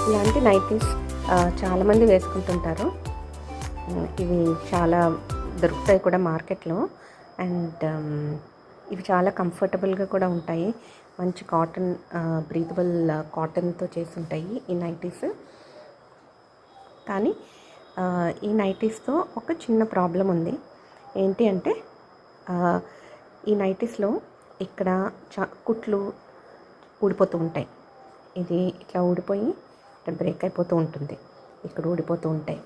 ఇలాంటి నైటీస్ చాలామంది వేసుకుంటుంటారు. ఇవి చాలా దొరుకుతాయి కూడా మార్కెట్లో. అండ్ ఇవి చాలా కంఫర్టబుల్గా కూడా ఉంటాయి. మంచి కాటన్, బ్రీతబుల్ కాటన్తో చేసి ఉంటాయి ఈ నైటీస్. కానీ ఈ నైటీస్తో ఒక చిన్న ప్రాబ్లం ఉంది. ఏంటి అంటే ఈ నైటీస్లో ఇక్కడ కుట్లు ఊడిపోతూ ఉంటాయి. ఇది ఇట్లా ఊడిపోయి ఇక్కడ బ్రేక్ అయిపోతూ ఉంటుంది, ఇక్కడ ఊడిపోతూ ఉంటాయి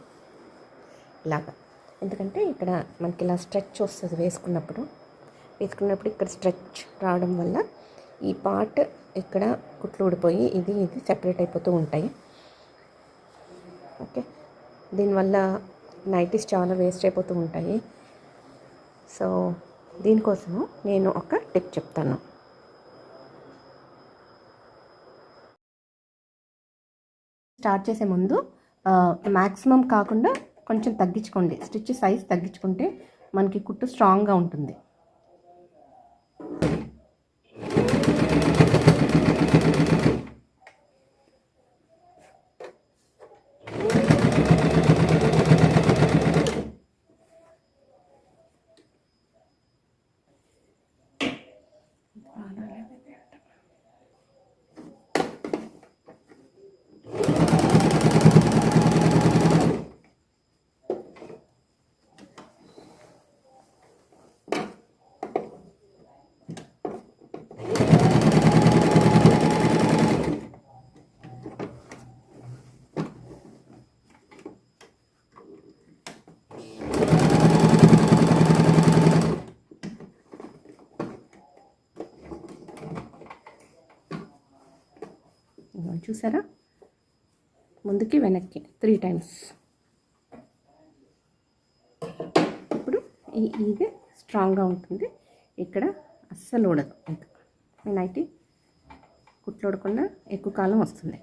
ఇలాగా. ఎందుకంటే ఇక్కడ మనకి ఇలా స్ట్రెచ్ వస్తుంది వేసుకున్నప్పుడు ఇక్కడ స్ట్రెచ్ రావడం వల్ల ఈ పార్ట్ ఇక్కడ కుట్లు ఊడిపోయి ఇది సెపరేట్ అయిపోతూ ఉంటాయి. ఓకే, దీనివల్ల నైటీస్ చాలా వేస్ట్ అయిపోతూ ఉంటాయి. సో దీనికోసము నేను ఒక టిప్ చెప్తాను. స్టార్ట్ చేసే ముందు మ్యాక్సిమం కాకుండా కొంచెం తగ్గించుకోండి. స్టిచ్ సైజ్ తగ్గించుకుంటే మనకి కుట్టు స్ట్రాంగ్గా ఉంటుంది. చూసారా, ముందుకి వెనక్కి 3 times. ఇప్పుడు ఇది స్ట్రాంగ్గా ఉంటుంది. ఇక్కడ అస్సలు ఊడదు. ఇంకా నేనైతే కుట్లు ఊడకుండా ఎక్కువ కాలం వస్తుంది.